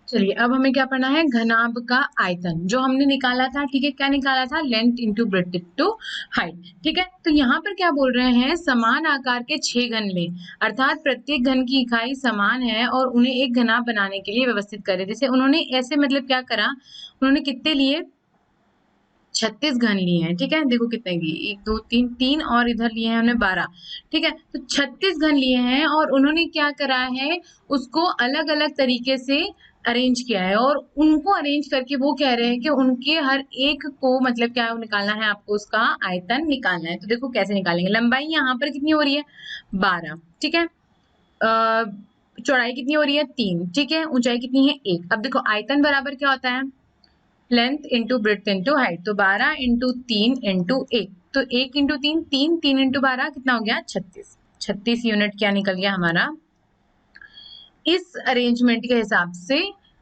चलिए अब हमें क्या पढ़ना है, घनाभ का आयतन जो हमने निकाला था। ठीक है, क्या निकाला था, length into breadth into height. ठीक है, तो यहाँ पर क्या बोल रहे हैं, समान आकार के 6 घन ले, अर्थात प्रत्येक घन की इकाई समान है और उन्हें एक घनाभ बनाने के लिए व्यवस्थित करें। जैसे उन्होंने ऐसे मतलब क्या करा, उन्होंने कितने लिए, 36 घन लिए हैं। ठीक है, देखो कितने लिए, 1 2 3 3 और इधर लिए हैं हमने 12। ठीक है, तो 36 घन लिए हैं और उन्होंने क्या करा है, उसको अलग अलग तरीके से अरेंज किया है और उनको अरेंज करके वो कह रहे हैं कि उनके हर एक को मतलब क्या निकालना है, आपको उसका आयतन निकालना है। तो देखो कैसे निकालेंगे, लंबाई यहाँ पर कितनी हो रही है, 12। ठीक है, चौड़ाई कितनी हो रही है, 3। ठीक है, ऊंचाई कितनी है, 1। अब देखो आयतन बराबर क्या होता है, length into breadth into height. तो 12 इंटू 3 इंटू 1, तो 1 इंटू 3 3, 3 इंटू 12 कितना हो गया, 36। 36 यूनिट क्या निकल गया हमारा, इस अरेंजमेंट के हिसाब से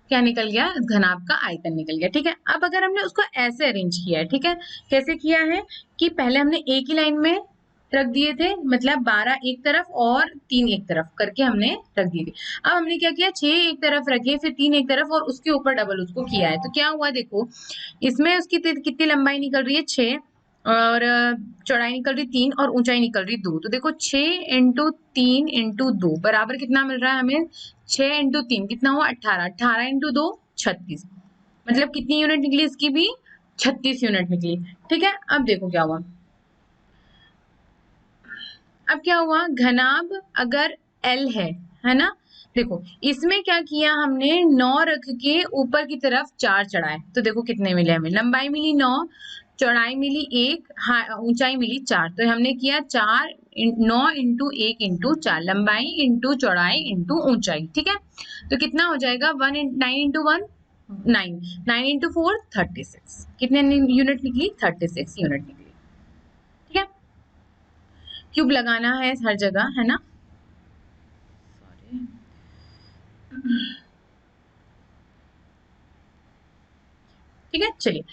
क्या निकल गया, घनाभ का आयतन निकल गया। ठीक है, अब अगर हमने उसको ऐसे अरेंज किया है, ठीक है, कैसे किया है कि पहले हमने एक ही लाइन में रख दिए थे, मतलब 12 एक तरफ और 3 एक तरफ करके हमने रख दिए थे। अब हमने क्या किया, 6 एक तरफ रखे, फिर 3 एक तरफ और उसके ऊपर डबल उसको किया है। तो क्या हुआ देखो, इसमें उसकी कितनी लंबाई निकल रही है, 6, और चौड़ाई निकल रही 3 और ऊंचाई निकल रही 2। तो देखो 6 इंटू 3 इंटू 2 बराबर कितना मिल रहा है हमें, 6 इंटू 3 कितना हुआ, 18। 18 इंटू 2 36, मतलब कितनी यूनिट निकली इसकी भी, 36 यूनिट निकली। ठीक है, अब देखो क्या हुआ, अब क्या हुआ, घनाभ अगर L है ना, देखो इसमें क्या किया हमने, 9 रख के ऊपर की तरफ 4 चढ़ाए। तो देखो कितने मिले हमें, लंबाई मिली 9, चौड़ाई मिली 1, ऊंचाई मिली 4। तो हमने किया 4 9 इंटू 1 इंटू 4, लंबाई इंटू चौड़ाई इंटू ऊंचाई। ठीक है, तो कितना हो जाएगा, 9 इंटू 1 9, 9 इंटू 4 36, कितने यूनिट निकली, 36 यूनिट निकली। ठीक है, क्यूब लगाना है हर जगह, है ना। ठीक है, चलिए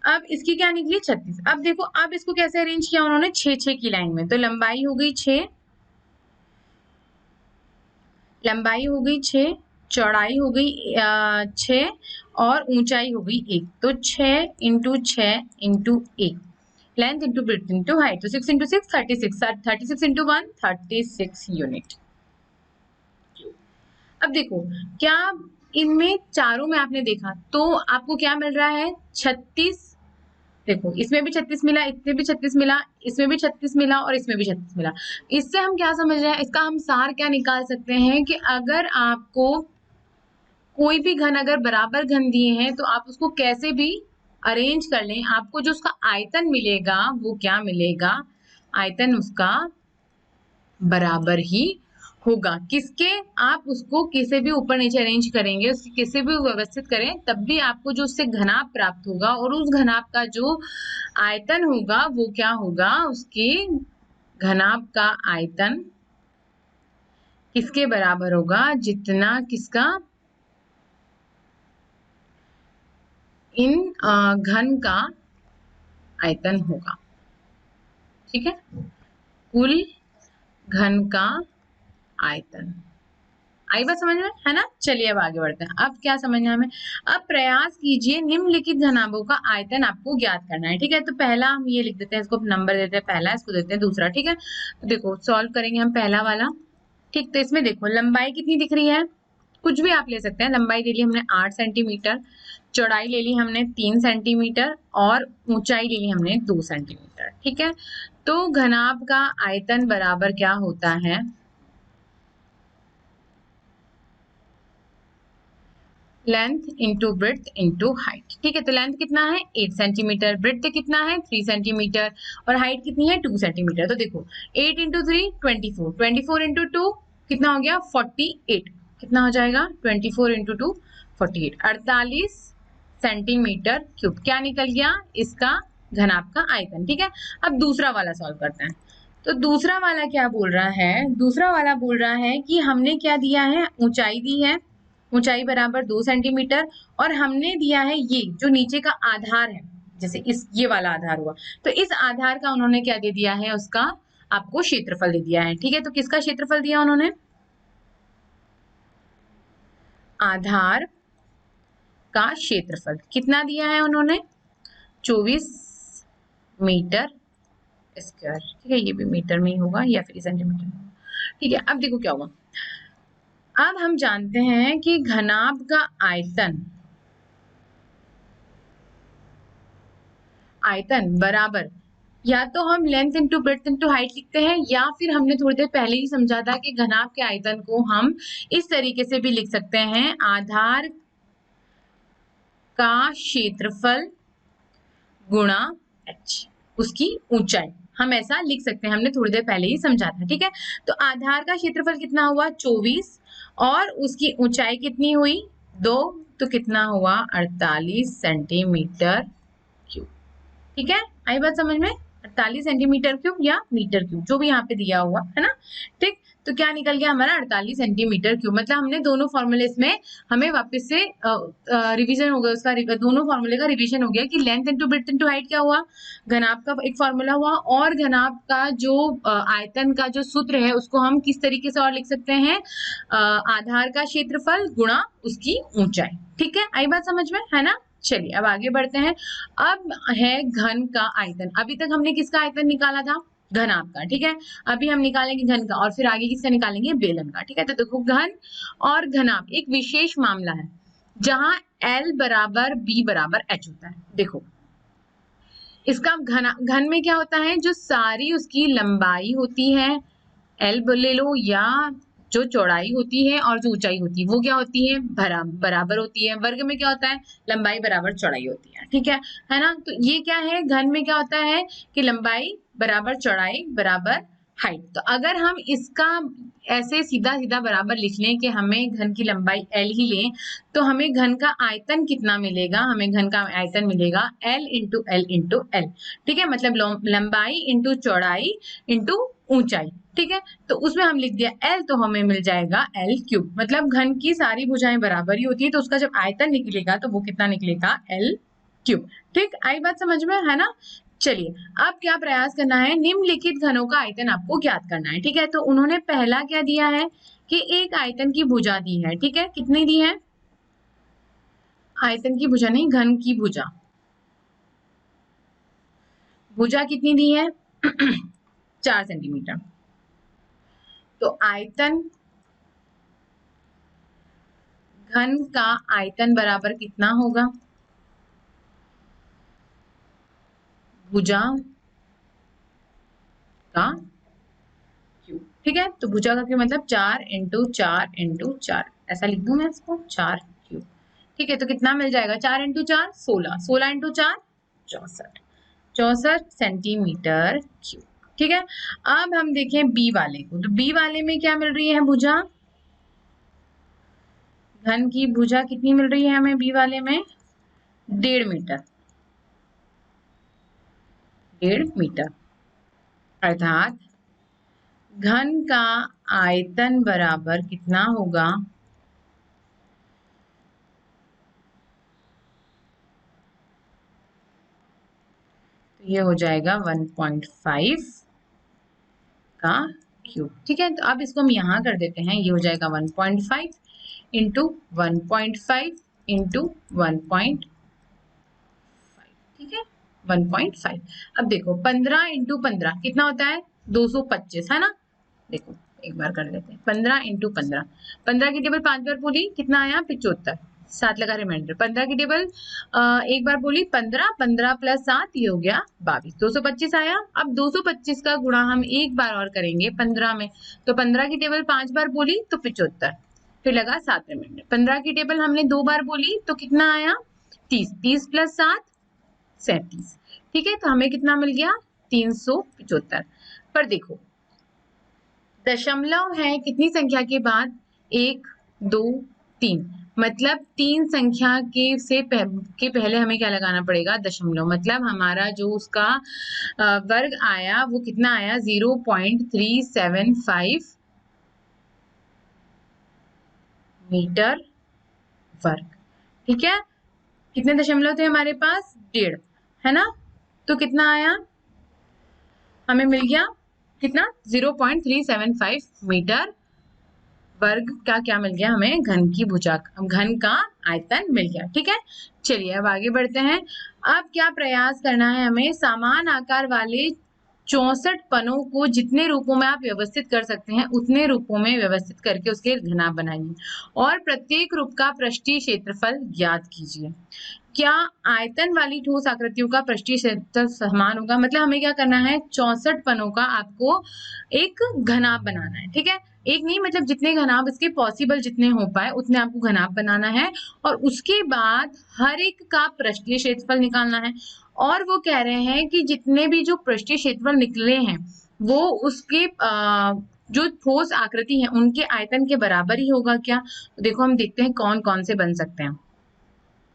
अब इसकी क्या निकली, 36। अब देखो अब इसको कैसे अरेंज किया उन्होंने, 6 6 की लाइन में। तो लंबाई हो गई 6, लंबाई हो गई 6, चौड़ाई हो गई 6 और ऊंचाई हो गई 1। तो 6 into 6 into 1, length into breadth into height. तो 6 इंटू 6 36, 36 इंटू 1 36 यूनिट। अब देखो क्या, इनमें चारों में आपने देखा तो आपको क्या मिल रहा है, 36। देखो इसमें भी 36 मिला, इसमें भी 36 मिला, इसमें भी 36 मिला और इसमें भी 36 मिला। इससे हम क्या समझ रहे हैं, इसका हम सार क्या निकाल सकते हैं कि अगर आपको कोई भी घन अगर बराबर घन दिए हैं तो आप उसको कैसे भी अरेंज कर लें, आपको जो उसका आयतन मिलेगा वो क्या मिलेगा, आयतन उसका बराबर ही होगा। किसके, आप उसको किसे भी ऊपर नीचे अरेंज करेंगे, उसकी किसे भी व्यवस्थित करें, तब भी आपको जो उससे घनाभ प्राप्त होगा और उस घनाभ का जो आयतन होगा वो क्या होगा, उसके घनाभ का आयतन किसके बराबर होगा, जितना किसका, इन घन का आयतन होगा। ठीक है, कुल घन का आयतन। आई बात समझ में, है ना। चलिए अब आगे बढ़ते हैं, अब क्या समझना हमें, अब प्रयास कीजिए निम्नलिखित घनाभों का आयतन आपको ज्ञात करना है। ठीक है, तो पहला हम ये लिख देते हैं, इसको नंबर देते हैं पहला, इसको देते हैं दूसरा। ठीक है, तो देखो सॉल्व करेंगे हम पहला वाला। ठीक, तो इसमें देखो लंबाई कितनी दिख रही है, कुछ भी आप ले सकते हैं। लंबाई ले ली हमने 8 सेंटीमीटर, चौड़ाई ले ली हमने 3 सेंटीमीटर और ऊंचाई ले ली हमने 2 सेंटीमीटर। ठीक है, तो घनाभ का आयतन बराबर क्या होता है, length into breadth into height. ठीक है, तो लेंथ कितना है 8 सेंटीमीटर, ब्रेड्थ कितना है 3 सेंटीमीटर और हाइट कितनी है 2 सेंटीमीटर। तो देखो 8 इंटू 3 24, 24 इंटू 2 कितना हो गया 48, कितना हो जाएगा 24 इंटू 2 48, 48 सेंटीमीटर क्यूब क्या निकल गया इसका घनाभ का आयतन। ठीक है, अब दूसरा वाला सॉल्व करते हैं। तो दूसरा वाला क्या बोल रहा है, दूसरा वाला बोल रहा है कि हमने क्या दिया है, ऊंचाई दी है, ऊंचाई बराबर 2 सेंटीमीटर और हमने दिया है ये जो नीचे का आधार है, जैसे इस ये वाला आधार हुआ, तो इस आधार का उन्होंने क्या दे दिया है, उसका आपको क्षेत्रफल दे दिया है। ठीक है, तो किसका क्षेत्रफल दिया उन्होंने, आधार का क्षेत्रफल कितना दिया है उन्होंने, 24 मीटर स्क्वायर। ठीक है, ये भी मीटर में ही होगा या फिर सेंटीमीटर में होगा। ठीक है, अब देखो क्या हुआ। अब हम जानते हैं कि घनाभ का आयतन बराबर, या तो हम length into breadth into height लिखते हैं, या फिर हमने थोड़ी देर पहले ही समझा था कि घनाभ के आयतन को हम इस तरीके से भी लिख सकते हैं, आधार का क्षेत्रफल गुणा h, उसकी ऊंचाई। हम ऐसा लिख सकते हैं, हमने थोड़ी देर पहले ही समझा था। ठीक है, तो आधार का क्षेत्रफल कितना हुआ 24 और उसकी ऊंचाई कितनी हुई 2, तो कितना हुआ 48 सेंटीमीटर क्यूब। ठीक है, आई बात समझ में, 48 सेंटीमीटर क्यूब या मीटर क्यूब जो भी यहाँ पे दिया हुआ है ना। ठीक, तो क्या निकल गया हमारा 48 सेंटीमीटर क्यूब। मतलब हमने दोनों फॉर्मूले में हमें वापस से रिवीजन हो गया उसका, दोनों फॉर्मूले का रिवीजन हो गया कि length into breadth into height क्या हुआ, घनाभ का एक फॉर्मूला हुआ, और घनाभ का जो आयतन का जो सूत्र है उसको हम किस तरीके से और लिख सकते हैं, आधार का क्षेत्रफल गुणा उसकी ऊंचाई। ठीक है, आई बात समझ में, है ना। चलिए अब आगे बढ़ते हैं। अब है घन का आयतन। अभी तक हमने किसका आयतन निकाला था, घनाभ का। ठीक है, अभी हम निकालेंगे घन का, और फिर आगे किसका निकालेंगे, बेलन का। ठीक है, तो देखो घन और घनाभ एक विशेष मामला है जहां L बराबर B बराबर H होता है। देखो इसका घन में क्या होता है, जो सारी उसकी लंबाई होती है L ले लो, या जो चौड़ाई होती है और जो ऊंचाई होती है वो क्या होती है, बराबर होती है। वर्ग में क्या होता है, लंबाई बराबर चौड़ाई होती है। ठीक है ना। तो ये क्या है, घन में क्या होता है कि लंबाई बराबर चौड़ाई बराबर हाइट। तो अगर हम इसका ऐसे सीधा सीधा बराबर लिख लें कि हमें घन की लंबाई L ही लें, तो हमें घन का आयतन कितना मिलेगा, हमें घन का आयतन मिलेगा L into L into L. ठीक है, मतलब लंबाई इंटू चौड़ाई इंटू ऊंचाई। ठीक है, तो उसमें हम लिख दिया L, तो हमें मिल जाएगा L क्यूब। मतलब घन की सारी भुजाएं बराबर ही होती है, तो उसका जब आयतन निकलेगा तो वो कितना निकलेगा, L क्यूब। ठीक, आई बात समझ में, है ना। चलिए अब क्या प्रयास करना है, निम्नलिखित घनों का आयतन आपको ज्ञात करना है। ठीक है, तो उन्होंने पहला क्या दिया है कि एक आयतन की भुजा दी है। ठीक है, कितनी दी है, आयतन की भुजा नहीं, घन की भुजा। भुजा कितनी दी है 4 सेंटीमीटर। तो आयतन, घन का आयतन बराबर कितना होगा, भुजा का क्यूब। ठीक है, तो भुजा का क्यूब मतलब 4 इंटू 4 इंटू 4, ऐसा लिख दूं मैं इसको, 4 क्यूब। ठीक है, तो कितना मिल जाएगा, 4 इंटू 4 16, 16 इंटू 4 64, 64 सेंटीमीटर क्यूब। ठीक है, अब हम देखें बी वाले को। तो बी वाले में क्या मिल रही है भुजा, घन की भुजा कितनी मिल रही है हमें बी वाले में, 1.5 मीटर, 1.5 मीटर। अर्थात घन का आयतन बराबर कितना होगा, तो ये हो जाएगा 1.5 का क्यूब। ठीक है, तो अब इसको हम यहाँ कर देते हैं, ये हो जाएगा 1.5 इंटू 1.5 इंटू 1.5। ठीक है, 1.5। अब देखो 15 इंटू 15 कितना होता है, 225, है ना। देखो एक बार कर लेते हैं, 15 इंटू 15, 15 की टेबल 5 बार बोली, कितना आया 75, 7 लगा रिमाइंडर। 15 की टेबल एक बार बोली 15, 15 प्लस 7 ये हो गया 22, 225 आया। अब 225 का गुणा हम एक बार और करेंगे 15 में, तो 15 की टेबल 5 बार बोली तो 75, फिर लगा 7 रिमाइंडर। 15 की टेबल हमने 2 बार बोली तो कितना आया 30, 30 प्लस 7 37। ठीक है, तो हमें कितना मिल गया 375। पर देखो दशमलव है कितनी संख्या के बाद, 1 2 3, मतलब 3 संख्या के पहले हमें क्या लगाना पड़ेगा, दशमलव। मतलब हमारा जो उसका वर्ग आया वो कितना आया, 0.375 मीटर वर्ग। ठीक है, कितने दशमलव थे हमारे पास, 1.5, है ना। तो कितना आया, हमें मिल गया कितना, 0.375 मीटर वर्ग का क्या मिल गया हमें, घन की भुजा, घन का आयतन मिल गया। ठीक है, चलिए अब आगे बढ़ते हैं। अब क्या प्रयास करना है हमें, समान आकार वाले 64 पनों को जितने रूपों में आप व्यवस्थित कर सकते हैं उतने रूपों में व्यवस्थित करके उसके घनाभ बनाइए और प्रत्येक रूप का पृष्ठीय क्षेत्रफल ज्ञात कीजिए। क्या आयतन वाली ठोस आकृतियों का पृष्ठीय क्षेत्रफल समान होगा, मतलब हमें क्या करना है, 64 पनों का आपको एक घनाभ बनाना है। ठीक है, एक नहीं, मतलब जितने घनाभ इसके पॉसिबल जितने हो पाए उतने आपको घनाभ बनाना है और उसके बाद हर एक का पृष्ठीय क्षेत्रफल निकालना है। और वो कह रहे हैं कि जितने भी जो पृष्ठीय क्षेत्रफल निकले हैं वो उसके जो ठोस आकृति है उनके आयतन के बराबर ही होगा क्या। तो देखो हम देखते हैं कौन कौन से बन सकते हैं।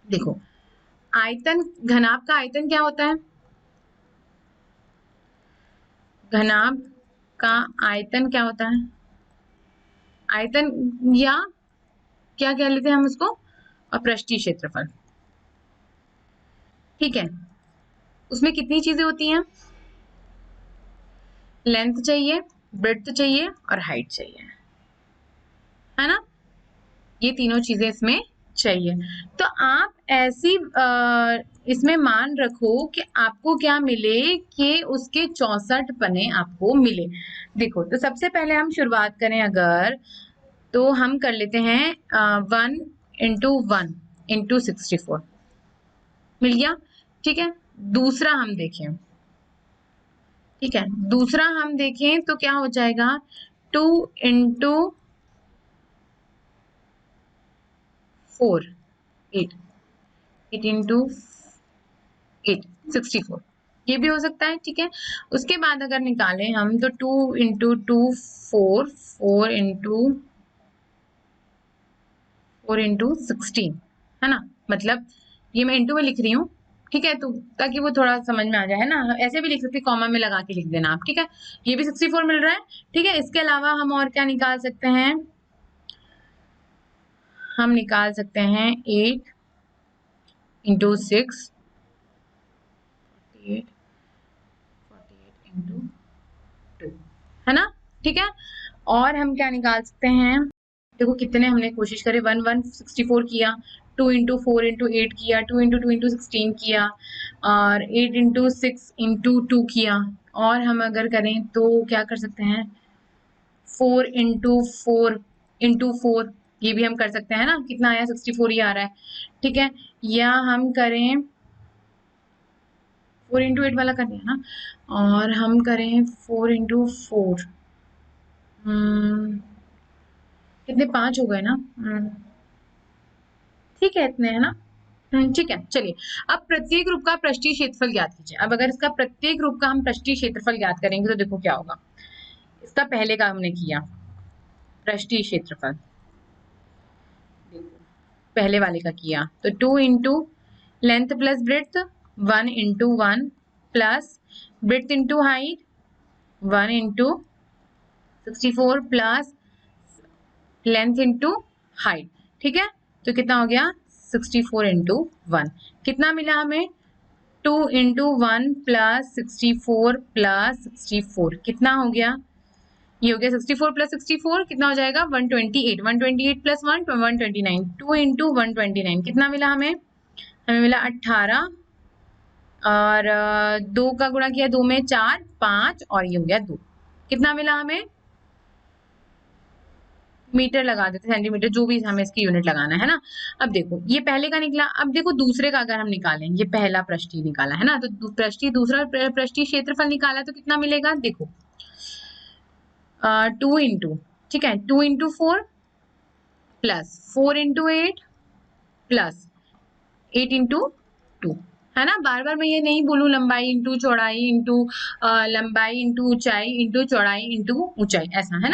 देखो आयतन, घनाभ का आयतन क्या होता है, घनाभ का आयतन क्या होता है, आयतन या क्या कह लेते हैं हम उसको, पृष्ठीय क्षेत्रफल। ठीक है, उसमें कितनी चीजें होती हैं, लेंथ चाहिए, ब्रेड्थ चाहिए और हाइट चाहिए, है ना, ये तीनों चीजें इसमें चाहिए। तो आप ऐसी इसमें मान रखो कि आपको क्या मिले, कि उसके 64 पने आपको मिले। देखो तो सबसे पहले हम शुरुआत करें अगर, तो हम कर लेते हैं 1 इंटू 1 इंटू 64 मिल गया। ठीक है, दूसरा हम देखें, ठीक है, दूसरा हम देखें तो क्या हो जाएगा, 2 इंटू 4 8, 8 इंटू 8 64, ये भी हो सकता है। ठीक है, उसके बाद अगर निकालें हम तो 2 इंटू 2 4, 4 इंटू 16, है ना, मतलब ये मैं इंटू में लिख रही हूँ। ठीक है, तो ताकि वो थोड़ा समझ में आ जाए, है ना, ऐसे भी लिख सकते, कॉमा में लगा के लिख देना आप। ठीक है, ये भी 64 मिल रहा है। ठीक है, इसके अलावा हम और क्या निकाल सकते हैं, हम निकाल सकते हैं 8 इंटू 6, 48 इंटू 2, है ना। ठीक है, और हम क्या निकाल सकते हैं, देखो कितने हमने कोशिश करे, 1 1 64 किया, 2 इंटू 4 इंटू 8 किया, 2 इंटू 2 इंटू 16 किया और 8 इंटू 6 इंटू 2 किया। और हम अगर करें तो क्या कर सकते हैं, 4 इंटू 4 ये भी हम कर सकते हैं ना, कितना आया 64 ही आ रहा है। ठीक है, या हम करें 4 इंटू 8 वाला कर दिया ना, और हम करें 4 इंटू 4, कितने 5 हो गए ना, ठीक है इतने, है ना। ठीक है, चलिए अब प्रत्येक रूप का पृष्ठीय क्षेत्रफल ज्ञात कीजिए। अब अगर इसका प्रत्येक रूप का हम पृष्ठीय क्षेत्रफल ज्ञात करेंगे तो देखो क्या होगा, इसका पहले का हमने किया पृष्ठीय क्षेत्रफल, पहले वाले का किया तो 2 into length plus breadth, 1 into 1 plus breadth into height 1 into 64 plus length into height. ठीक है, तो कितना हो गया 64 इंटू 1, कितना मिला हमें 2 इंटू 1 प्लस 64 प्लस 64, कितना हो गया, ये हो गया 64 प्लस 64 कितना हो जाएगा 128, 128 प्लस 1 129, 2 इंटू 129 कितना मिला हमें, हमें मिला 18 और 2 का गुणा किया 2 में 4 5 और ये हो गया 2, कितना मिला हमें, मीटर लगा देते, सेंटीमीटर, जो भी हमें इसकी यूनिट लगाना है ना। अब देखो ये पहले का निकला, अब देखो दूसरे का अगर हम निकालें, ये पहला पृष्ठीय निकाला है ना, तो पृष्ठीय, दूसरा पृष्ठीय क्षेत्रफल निकाला तो कितना मिलेगा, देखो 2 इंटू, ठीक है 2 into 4 plus 4 into 8 plus 8 into 2, है ना। बार बार मैं ये नहीं बोलूं लंबाई इंटू चौड़ाई इंटू लंबाई इंटू ऊंचाई इंटू चौड़ाई इंटू ऊंचाई, ऐसा है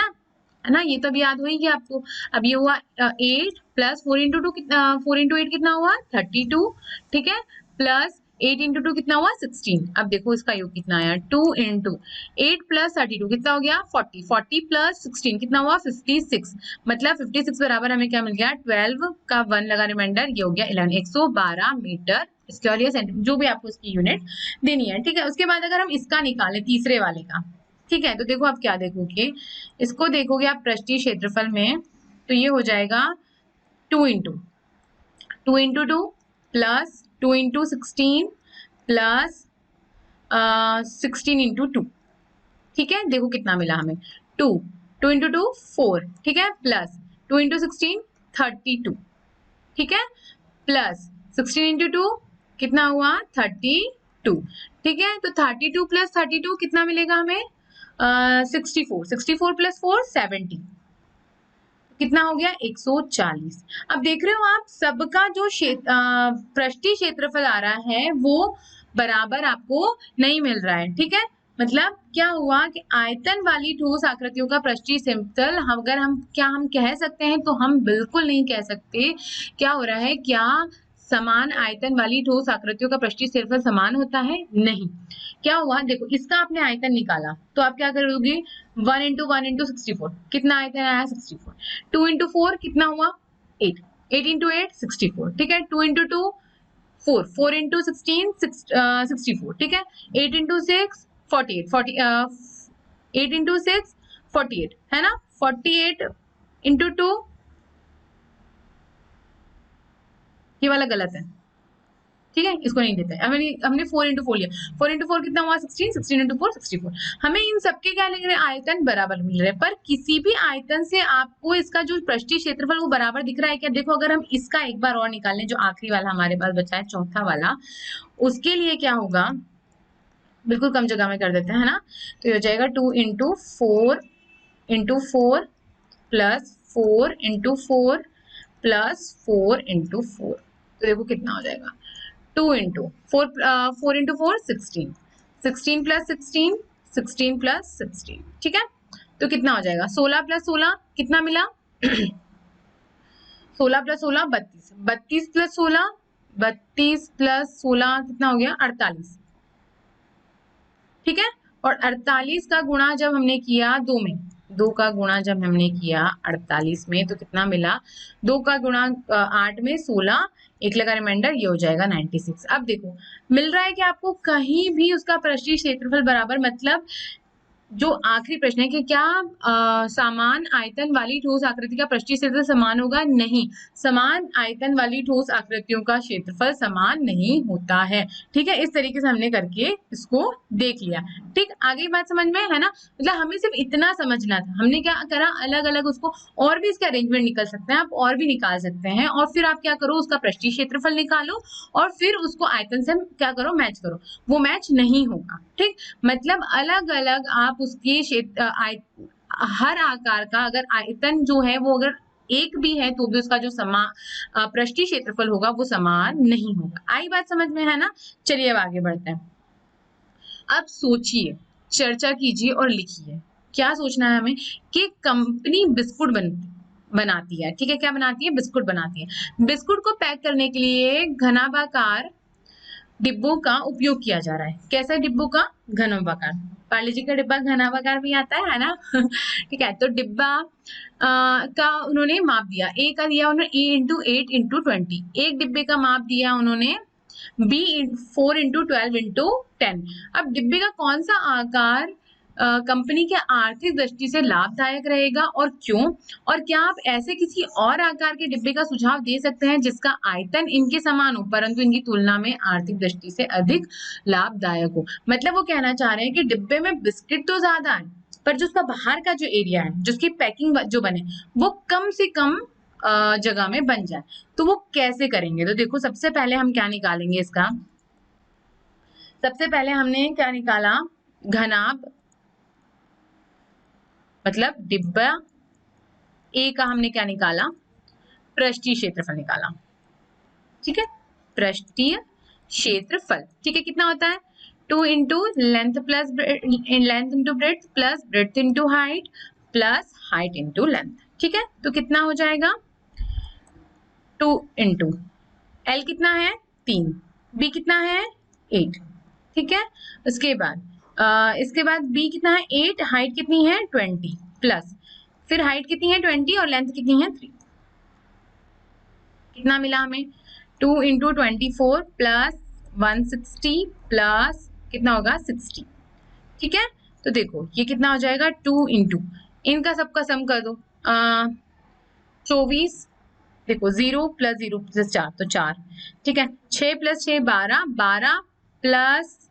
ना, ये तो अब याद हो ही गया आपको। अब ये हुआ 8 प्लस 4 इंटू 2 कितना, 4 इंटू 8 कितना हुआ 32, ठीक है, प्लस 8 इंटू 2 कितना हुआ 16। अब देखो इसका योग कितना आया, 2 इंटू 8 प्लस 32 कितना हो गया 40, 40 प्लस 16 कितना हुआ 56, मतलब 56 बराबर हमें क्या मिल गया 12 का 1 लगा रिमाइंडर, ये हो गया 11, 112 मीटर स्क्वायर या सेंटीमीटर, जो भी आपको इसकी यूनिट देनी है। ठीक है, उसके बाद अगर हम इसका निकालें तीसरे वाले का, ठीक है, तो देखो आप क्या देखोगे, इसको देखोगे आप पृष्ठीय क्षेत्रफल में, तो ये हो जाएगा 2 इंटू 2 प्लस 2 × 16 प्लस 16 × 2। ठीक है, देखो कितना मिला हमें 2 2 × 2 4, ठीक है, प्लस 2 × 16 32, ठीक है, प्लस 16 × 2 कितना हुआ 32, ठीक है। तो 32 प्लस 32 कितना मिलेगा हमें 64, 64 प्लस 4 70, कितना हो गया 140। अब देख रहे हो आप सबका जो पृष्ठीय क्षेत्रफल आ रहा है वो बराबर आपको नहीं मिल रहा है, ठीक है। मतलब क्या हुआ कि आयतन वाली ठोस आकृतियों का पृष्ठीय समतल अगर हम कह सकते हैं, तो हम बिल्कुल नहीं कह सकते। क्या हो रहा है, क्या समान आयतन वाली ठोस आकृतियों का पृष्ठीय क्षेत्रफल समान होता है? नहीं। क्या हुआ, देखो इसका आपने आयतन निकाला तो आप क्या करोगे 1 × 1 × 64, कितना आयतन आया 64, 2 × 4 कितना हुआ 8, 8 × 8 64, ठीक है, 2 × 2 4, 4 × 16 64, ठीक है, 8 × 6 48, 8 × 6 48 है ना, 48 × 2 ये वाला गलत है, ठीक है, इसको नहीं देता है। हमने 4 × 4 लिया, 4 × 4 कितना हुआ 16, 16 × 4 64। हमें इन सबके क्या लग रहे हैं, आयतन बराबर मिल रहे हैं, पर किसी भी आयतन से आपको इसका जो पृष्ठीय क्षेत्रफल वो बराबर दिख रहा है क्या? देखो अगर हम इसका एक बार और निकाल लें, जो आखिरी वाला हमारे पास बचा है चौथा वाला, उसके लिए क्या होगा, बिल्कुल कम जगह में कर देते हैं, है ना। तो ये हो जाएगा 2 × 4 × 4 प्लस 4 × 4 प्लस 4 × 4, तो देखो कितना हो जाएगा 2 × 4 4 × 4 16, 16 प्लस 16 16 प्लस 16, ठीक है। तो कितना हो जाएगा 16 प्लस 16 कितना मिला 16 प्लस 16 32, 32 प्लस 16 32 प्लस 16 कितना हो गया 48, ठीक है। और 48 का गुणा जब हमने किया 2 में, 2 का गुणा जब हमने किया 48 में, तो कितना मिला 2 का गुणा 8 में 16, एक लगा रिमाइंडर, ये हो जाएगा 96। अब देखो मिल रहा है कि आपको कहीं भी उसका पृष्ठीय क्षेत्रफल बराबर, मतलब जो आखिरी प्रश्न है कि क्या समान आयतन वाली ठोस आकृति का पृष्ठीय क्षेत्रफल समान होगा? नहीं, समान आयतन वाली ठोस आकृतियों का क्षेत्रफल समान नहीं होता है, ठीक है। इस तरीके से हमने करके इसको देख लिया, ठीक। आगे बात समझ में है ना, मतलब हमें सिर्फ इतना समझना था। हमने क्या करा, अलग अलग उसको और भी इसके अरेंजमेंट निकल सकते हैं, आप और भी निकाल सकते हैं, और फिर आप क्या करो उसका पृष्ठीय क्षेत्रफल निकालो और फिर उसको आयतन से क्या करो मैच करो, वो मैच नहीं होगा, ठीक। मतलब अलग अलग आप उसके क्षेत्र हर आकार का अगर आयतन जो है वो अगर एक भी है तो भी उसका जो समान पृष्ठीय क्षेत्रफल होगा वो समान नहीं होगा। आई बात समझ में, है ना। चलिए अब आगे बढ़ते हैं। अब सोचिए, चर्चा कीजिए और लिखिए। क्या सोचना है हमें कि कंपनी बिस्कुट बनाती है, ठीक है, क्या बनाती है, बिस्कुट बनाती है। बिस्कुट को पैक करने के लिए घनाभाकार डिब्बों का उपयोग किया जा रहा है। कैसा डिब्बों का, घनाभाकार। पार्ले जी का डिब्बा घनाभाकार भी आता है ना ठीक है। तो डिब्बा का उन्होंने माप दिया, ए का दिया उन्होंने ए × 8 × 20, एक डिब्बे का माप दिया उन्होंने बी 4 × 12 × 10। अब डिब्बे का कौन सा आकार कंपनी के आर्थिक दृष्टि से लाभदायक रहेगा और क्यों, और क्या आप ऐसे किसी और आकार के डिब्बे का सुझाव दे सकते हैं जिसका आयतन इनके समान हो परंतु इनकी तुलना में आर्थिक दृष्टि से अधिक लाभदायक हो। मतलब वो कहना चाह रहे हैं कि डिब्बे में बिस्किट तो ज्यादा है पर जो उसका बाहर का जो एरिया है, जो उसकी पैकिंग जो बने वो कम से कम जगह में बन जाए। तो वो कैसे करेंगे, तो देखो सबसे पहले हम क्या निकालेंगे इसका, सबसे पहले हमने क्या निकाला, घनाभ मतलब डिब्बा ए का हमने क्या निकाला, पृष्ठीय क्षेत्रफल निकाला, ठीक है, पृष्ठीय क्षेत्रफल, ठीक है। कितना होता है 2 × length plus length × breadth plus breadth × height plus height × length, ठीक है। तो कितना हो जाएगा 2 × L कितना है 3, B कितना है 8, ठीक है। उसके बाद B कितना है 8, हाइट कितनी है 20 प्लस फिर हाइट कितनी है 20 और लेंथ कितनी है 3, कितना मिला हमें 2 × 24 प्लस 160 प्लस कितना होगा 60, ठीक है। तो देखो ये कितना हो जाएगा 2 × इनका सबका सम कर दो 24, देखो 0 प्लस 0 प्लस 4 तो 4, ठीक है। 6 प्लस 6 12, 12 प्लस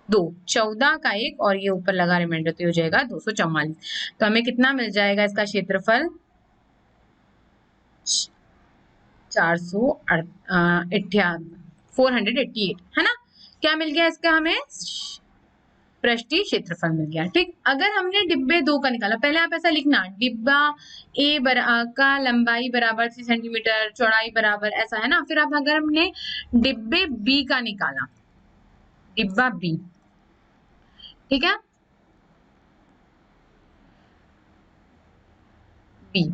2 14 का 1 और ये ऊपर लगा रिमाइंडर तो हो जाएगा 244। तो हमें कितना मिल जाएगा इसका क्षेत्रफल 488 है ना। क्या मिल गया इसका हमें पृष्ठीय क्षेत्रफल मिल गया। ठीक, अगर हमने डिब्बे 2 का निकाला, पहले आप ऐसा लिखना डिब्बा ए का लंबाई बराबर 3 सेंटीमीटर, चौड़ाई बराबर ऐसा है ना। फिर आप अगर हमने डिब्बे बी का निकाला, डिब्बा बी, ठीक है, बी,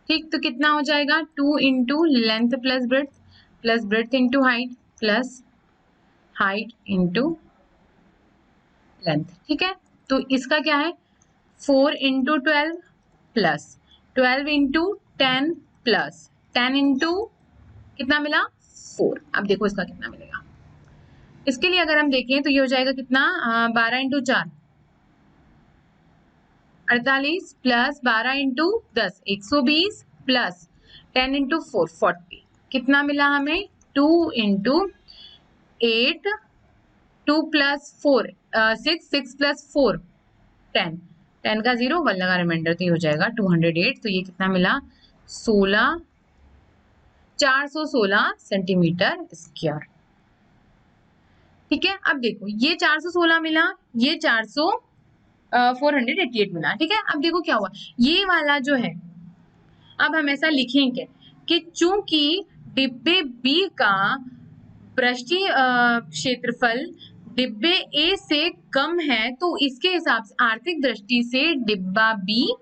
ठीक, तो कितना हो जाएगा 2 into length plus breadth into height plus height into length, ठीक है। तो इसका क्या है 4 into 12 plus 12 into 10 plus 10 into कितना मिला 4। अब देखो इसका कितना मिलेगा। इसके लिए अगर हम देखें तो ये हो जाएगा कितना 12 into 4 48 plus 12 into 10 120 plus 10 into 4 40। कितना मिला हमें 2 इंटू 8 2 प्लस 4 6 प्लस 4 10 10 का 0 1 लगा रिमाइंडर तो ये हो जाएगा 208। तो ये कितना मिला 416 सेंटीमीटर स्क्वायर, ठीक है। अब देखो ये 416 मिला, ये 488 मिला, ठीक है। अब देखो क्या हुआ, ये वाला जो है अब हम ऐसा लिखेंगे कि चूंकि डिब्बे बी का पृष्ठीय क्षेत्रफल डिब्बे ए से कम है तो इसके हिसाब से आर्थिक दृष्टि से डिब्बा बी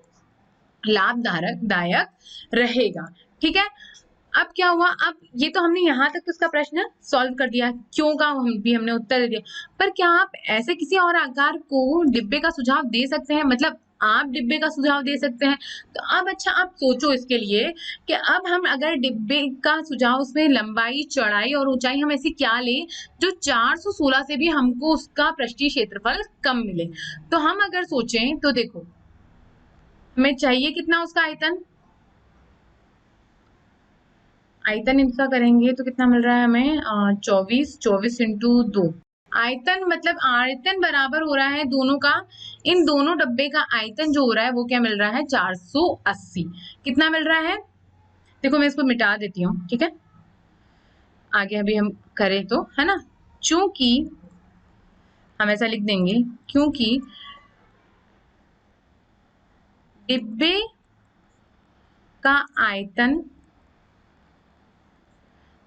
लाभदायक रहेगा, ठीक है। अब क्या हुआ, अब ये तो हमने यहाँ तक तो इसका प्रश्न सॉल्व कर दिया, क्यों का हमने उत्तर दे दिया। पर क्या आप ऐसे किसी और आकार को डिब्बे का सुझाव दे सकते हैं, मतलब आप डिब्बे का सुझाव दे सकते हैं। तो अब अच्छा आप सोचो इसके लिए कि अब हम अगर डिब्बे का सुझाव उसमें लंबाई चौड़ाई और ऊंचाई हम ऐसी क्या लें जो 416 से भी हमको उसका पृष्ठीय क्षेत्रफल कम मिले। तो हम अगर सोचें तो देखो हमें चाहिए कितना उसका आयतन, आयतन इसका करेंगे तो कितना मिल रहा है हमें 24 इंटू 2। आयतन मतलब आयतन बराबर हो रहा है दोनों का, इन दोनों डब्बे का आयतन जो हो रहा है वो क्या मिल रहा है 480। कितना मिल रहा है देखो मैं इसको मिटा देती हूँ, ठीक है, आगे अभी हम करें तो है ना। चूंकि हम ऐसा लिख देंगे क्योंकि डिब्बे का आयतन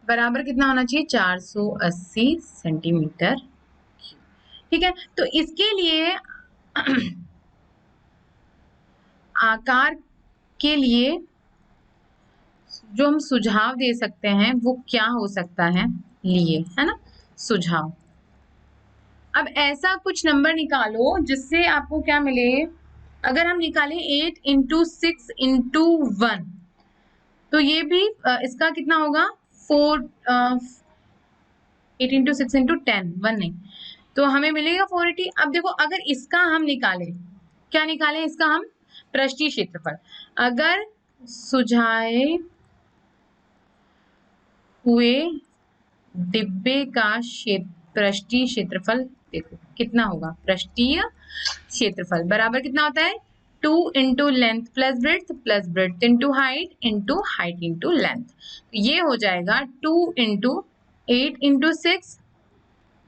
बराबर कितना होना चाहिए 480 सेंटीमीटर, ठीक है। तो इसके लिए आकार के लिए जो हम सुझाव दे सकते हैं वो क्या हो सकता है, लिए है ना सुझाव। अब ऐसा कुछ नंबर निकालो जिससे आपको क्या मिले, अगर हम निकालें 8 इंटू 6 इंटू 1 तो ये भी इसका कितना होगा 4 8 इंटू 6 इंटू 10 1 नहीं तो हमें मिलेगा 480। अब देखो अगर इसका हम निकालें, क्या निकालें इसका हम पृष्ठीय क्षेत्रफल, अगर सुझाए हुए डिब्बे का पृष्ठीय क्षेत्रफल देखो कितना होगा, पृष्ठीय क्षेत्रफल बराबर कितना होता है 2 into length plus breadth into height into length. ये हो जाएगा 2 into 8 into 6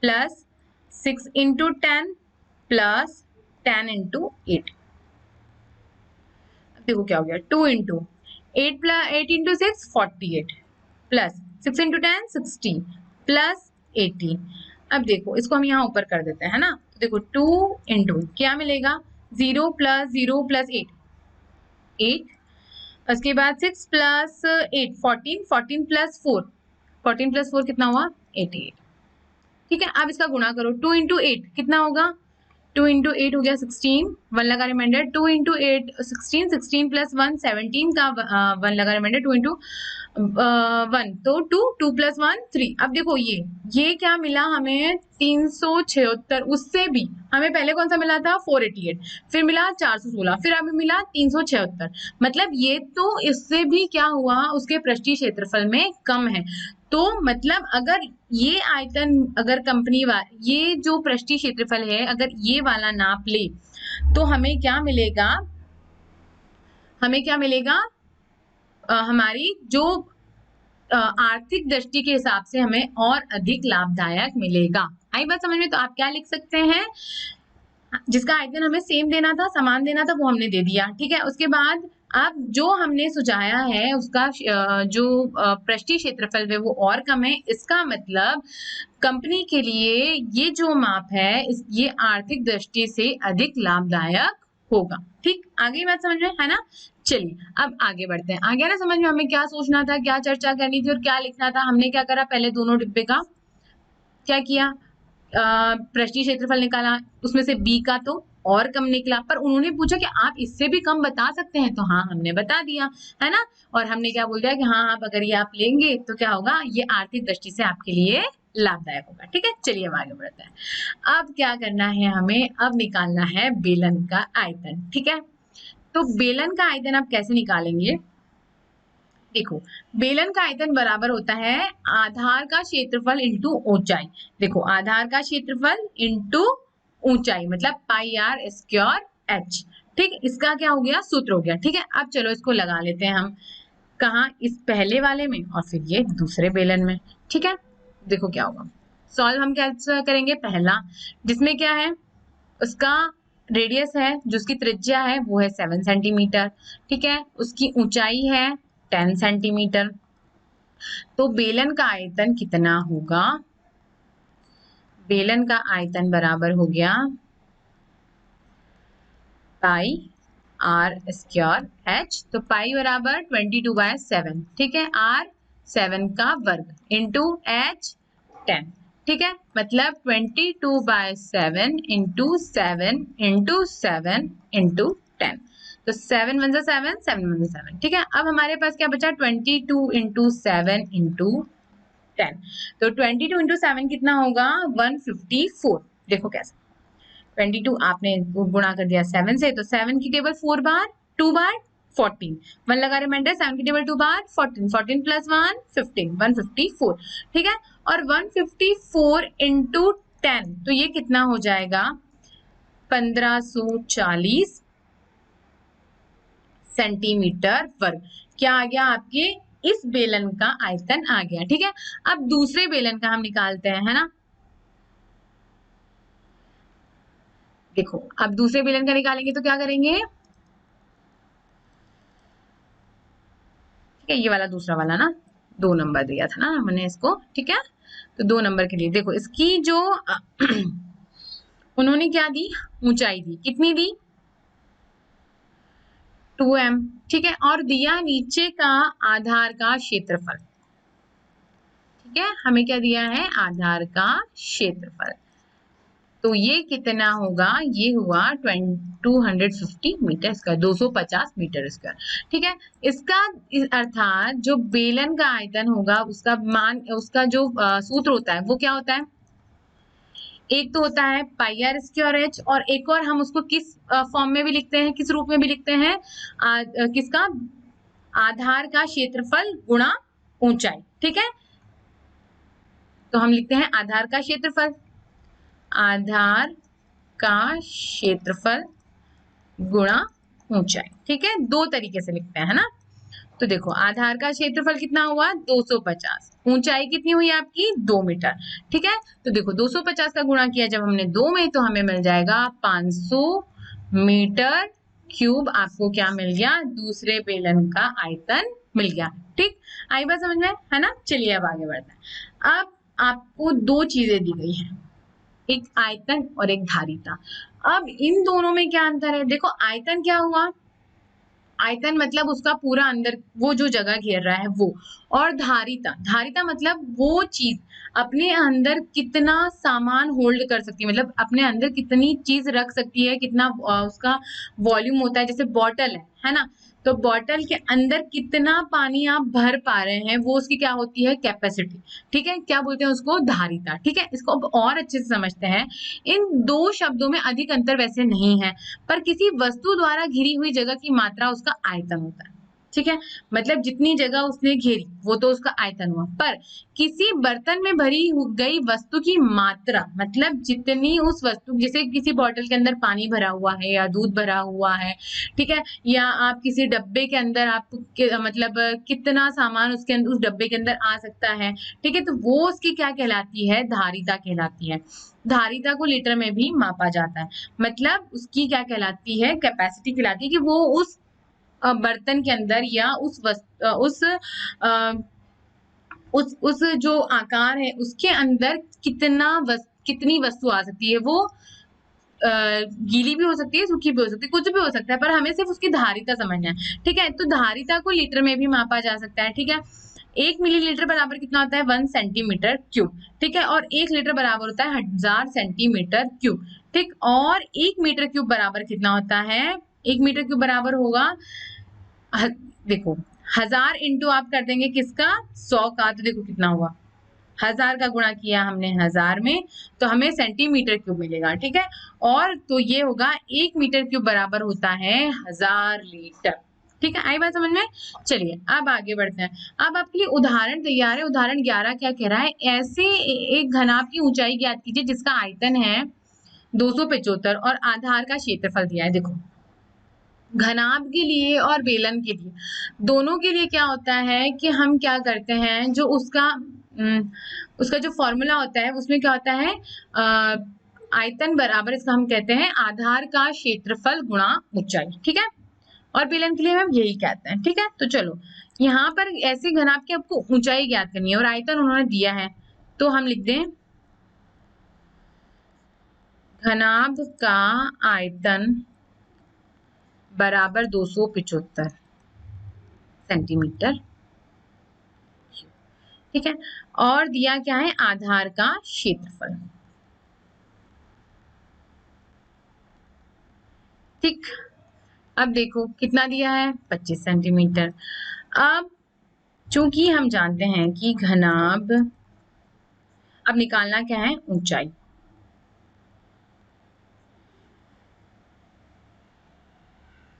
plus 6 into 10 plus 10 into 8। देखो क्या हो गया 2 into 8 plus 8 into 6 48 plus 6 into 10 60 plus 18। अब देखो इसको हम यहाँ ऊपर कर देते हैं ना, तो देखो 2 इंटू क्या मिलेगा 0 प्लस 8 8, उसके बाद 6 प्लस 8 14 प्लस 4 कितना हुआ 88, ठीक है। अब इसका गुणा करो 2 इंटू 8 कितना होगा 2 इंटू 8 हो गया 16 1 लगा रिमाइंडर 2 इंटू 8 16 प्लस 1 17 का 1 लगा रिमाइंडर 2 इंटू 1 तो 2 प्लस 1 3। अब देखो ये क्या मिला हमें 376, उससे भी हमें पहले कौन सा मिला था 488, फिर मिला 416, फिर हमें मिला 376। मतलब ये तो इससे भी क्या हुआ, उसके पृष्ठीय क्षेत्रफल में कम है। तो मतलब अगर ये आयतन, अगर कंपनी ये जो पृष्ठीय क्षेत्रफल है अगर ये वाला नाप ले तो हमें क्या मिलेगा, हमें क्या मिलेगा, हमारी जो आर्थिक दृष्टि के हिसाब से हमें और अधिक लाभदायक मिलेगा। आई बात समझ में? तो आप क्या लिख सकते हैं, जिसका आयतन हमें सेम देना था, समान देना था, वो हमने दे दिया। ठीक है, उसके बाद अब जो हमने सुझाया है उसका जो पृष्ठीय क्षेत्रफल है वो और कम है। इसका मतलब कंपनी के लिए ये जो माप है ये आर्थिक दृष्टि से अधिक लाभदायक होगा। ठीक, आगे बात समझ में है ना? चलिए अब आगे बढ़ते हैं। आगे ना समझ में हमें क्या सोचना था, क्या चर्चा करनी थी और क्या लिखना था। हमने क्या करा, पहले दोनों डिब्बे का क्या किया, पृष्ठीय क्षेत्रफल निकाला, उसमें से बी का तो और कम निकला, पर उन्होंने पूछा कि आप इससे भी कम बता सकते हैं, तो हाँ हमने बता दिया है ना। और हमने क्या बोल दिया कि हाँ आप अगर ये आप लेंगे तो क्या होगा, ये आर्थिक दृष्टि से आपके लिए लाभदायक होगा। ठीक है, चलिए अब आगे बढ़ते हैं। अब क्या करना है हमें, अब निकालना है बेलन का आयतन। ठीक है, तो बेलन का आयतन आप कैसे निकालेंगे, देखो बेलन का आयतन बराबर होता है आधार का क्षेत्रफल इंटू ऊंचाई। देखो आधार का क्षेत्रफल इंटू ऊंचाई मतलब पाई आर स्क्वायर एच। ठीक, इसका क्या हो गया, सूत्र हो गया। ठीक है, अब चलो इसको लगा लेते हैं हम, कहाँ, इस पहले वाले में और फिर ये दूसरे बेलन में। ठीक है, देखो क्या होगा, सॉल्व हम क्या करेंगे, पहला जिसमें क्या है, उसका रेडियस है, जो उसकी त्रिज्या है वो है 7 सेंटीमीटर। ठीक है, उसकी ऊंचाई है 10 सेंटीमीटर। तो बेलन का आयतन कितना होगा, बेलन का आयतन बराबर हो गया पाई आर स्क्वायर एच। तो पाई बराबर 22/7। ठीक है, आर 7 का वर्ग इंटू एच 10। ठीक है, मतलब 22/7 इंटू 7 इंटू 7 इंटू 10। तो 7 1 7, 7 1 7। ठीक है, अब हमारे पास क्या बचा, 22 इंटू 7 इंटू 10। तो 22 इंटू 7 कितना होगा, 154। देखो कैसे, 22 आपने गुणा कर दिया 7 से, तो 7 की टेबल 4 बार, 2 बार 14, 1 लगा रिमाइंडर, 7 की टेबल 2 बार 14, 14 प्लस 1 15, 154। ठीक है, और 154 इंटू 10 तो ये कितना हो जाएगा, 1540 सेंटीमीटर वर्ग। क्या आ गया, आपके इस बेलन का आयतन आ गया। ठीक है, अब दूसरे बेलन का हम निकालते हैं, है ना। देखो अब दूसरे बेलन का निकालेंगे तो क्या करेंगे, ठीक है, ये वाला दूसरा वाला ना, 2 नंबर दिया था ना हमने इसको। ठीक है, तो 2 नंबर के लिए देखो इसकी जो उन्होंने क्या दी, ऊंचाई दी, कितनी दी, 2m। ठीक है, और दिया नीचे का आधार का क्षेत्रफल। ठीक है, हमें क्या दिया है, आधार का क्षेत्रफल। तो ये कितना होगा, ये हुआ 250 मीटर स्क्वायर, 250 मीटर स्क्वायर। ठीक है, इसका अर्थात जो बेलन का आयतन होगा उसका मान, उसका जो सूत्र होता है वो क्या होता है, एक तो होता है पाई आर स्क्वायर एच, और एक और हम उसको किस फॉर्म में भी लिखते हैं, किस रूप में भी लिखते हैं, किसका, आधार का क्षेत्रफल गुणा ऊंचाई। ठीक है, तो हम लिखते हैं आधार का क्षेत्रफल, आधार का क्षेत्रफल गुणा ऊंचाई। ठीक है, 2 तरीके से लिखते हैं, है ना। तो देखो आधार का क्षेत्रफल कितना हुआ, 250, ऊंचाई कितनी हुई आपकी, 2 मीटर। ठीक है, तो देखो 250 का गुणा किया जब हमने 2 में, तो हमें मिल जाएगा 500 मीटर क्यूब। आपको क्या मिल गया, दूसरे बेलन का आयतन मिल गया। ठीक, आई बात समझ में, है ना। चलिए अब आगे बढ़ते हैं। अब आपको 2 चीजें दी गई हैं, एक आयतन और एक धारिता। अब इन दोनों में क्या अंतर है, देखो आयतन क्या हुआ, आयतन मतलब उसका पूरा अंदर वो जो जगह घेर रहा है वो, और धारिता, धारिता मतलब वो चीज अपने अंदर कितना सामान होल्ड कर सकती है, मतलब अपने अंदर कितनी चीज रख सकती है, कितना उसका वॉल्यूम होता है। जैसे बॉटल है ना, तो बॉटल के अंदर कितना पानी आप भर पा रहे हैं, वो उसकी क्या होती है, कैपेसिटी। ठीक है, क्या बोलते हैं उसको, धारिता। ठीक है, इसको अब और अच्छे से समझते हैं। इन दो शब्दों में अधिक अंतर वैसे नहीं है, पर किसी वस्तु द्वारा घिरी हुई जगह की मात्रा उसका आयतन होता है। ठीक है, मतलब जितनी जगह उसने घेरी वो तो उसका आयतन हुआ, पर किसी बर्तन में भरी गई वस्तु की मात्रा, मतलब जितनी उस वस्तु, जैसे किसी बॉटल के अंदर पानी भरा हुआ है या दूध भरा हुआ है, ठीक है, या आप किसी डब्बे के अंदर आप मतलब कितना सामान उसके अंदर, उस डब्बे के अंदर आ सकता है। ठीक है, तो वो उसकी क्या कहलाती है, धारिता कहलाती है। धारिता को लीटर में भी मापा जाता है, मतलब उसकी क्या कहलाती है, कैपेसिटी कहलाती है, कि वो उस बर्तन के अंदर या उस उस जो आकार है उसके अंदर कितनी वस्तु आ सकती है। वो गीली भी हो सकती है, सूखी भी हो सकती है, कुछ भी हो सकता है, पर हमें सिर्फ उसकी धारिता समझना है। ठीक है, तो धारिता को लीटर में भी मापा जा सकता है। ठीक है, 1 मिलीलीटर बराबर कितना होता है, 1 सेंटीमीटर क्यूब। ठीक है, और 1 लीटर बराबर होता है 1000 सेंटीमीटर क्यूब। ठीक, और 1 मीटर क्यूब बराबर कितना होता है, 1 मीटर क्यूब बराबर होगा, देखो 1000 इंटू आप कर देंगे किसका, 100 का, तो देखो कितना हुआ, 1000 का गुणा किया हमने 1000 में, तो हमें सेंटीमीटर क्यूब मिलेगा। ठीक है, और तो ये होगा 1 मीटर क्यूब बराबर होता है 1000 लीटर। ठीक है, आई बात समझ में। चलिए अब आगे बढ़ते हैं। अब आपके लिए उदाहरण तैयार है। उदाहरण 11 क्या कह रहा है, ऐसे एक घनाभ की ऊंचाई ज्ञात कीजिए जिसका आयतन है 275 और आधार का क्षेत्रफल दिया है। देखो घनाभ के लिए और बेलन के लिए, दोनों के लिए क्या होता है कि हम क्या करते हैं, जो उसका जो फॉर्मूला होता है उसमें क्या होता है, आयतन बराबर, इसका हम कहते हैं आधार का क्षेत्रफल गुणा ऊंचाई। ठीक है, और बेलन के लिए हम यही कहते हैं। ठीक है, तो चलो यहाँ पर ऐसे घनाभ की आपको ऊंचाई ज्ञात करनी है और आयतन उन्होंने दिया है, तो हम लिख दें घनाभ का आयतन बराबर 275 सेंटीमीटर। ठीक है, और दिया क्या है, आधार का क्षेत्रफल। ठीक, अब देखो कितना दिया है, 25 सेंटीमीटर। अब चूंकि हम जानते हैं कि घनाभ, अब निकालना क्या है, ऊंचाई।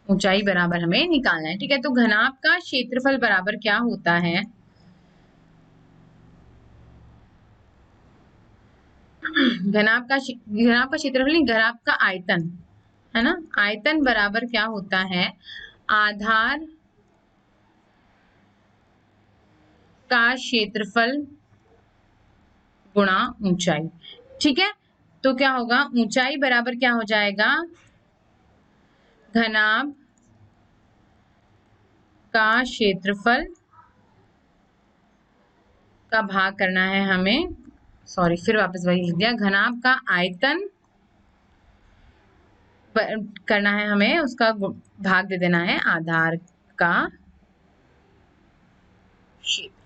ऊंचाई बराबर हमें निकालना है। ठीक है, तो घनाभ का क्षेत्रफल बराबर क्या होता है, घनाभ का क्षेत्रफल नहीं, घनाभ का आयतन है ना, आयतन बराबर क्या होता है, आधार का क्षेत्रफल गुणा ऊंचाई। ठीक है, तो क्या होगा, ऊंचाई बराबर क्या हो जाएगा, घनाभ का क्षेत्रफल का भाग करना है हमें, सॉरी फिर वापस वही लिख दिया, घनाभ का आयतन करना है हमें, उसका भाग दे देना है आधार का क्षेत्र।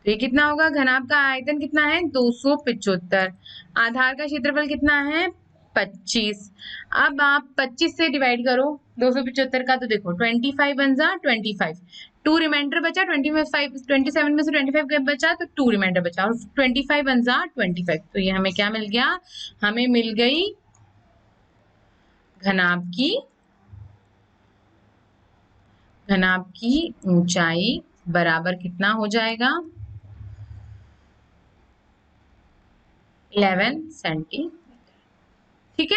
तो ये कितना होगा, घनाभ का आयतन कितना है 275, आधार का क्षेत्रफल कितना है 25। अब आप 25 से डिवाइड करो 275 का, तो देखो 25 बन जा 25, 2 रिमाइंडर बचा, 27 में से 25 बचा तो 2 रिमाइंडर बचा, और 25 बन जा 25, तो ये हमें क्या मिल गया, हमें मिल गई घनाभ की ऊंचाई बराबर कितना हो जाएगा, 11 सेंटीमीटर। ठीक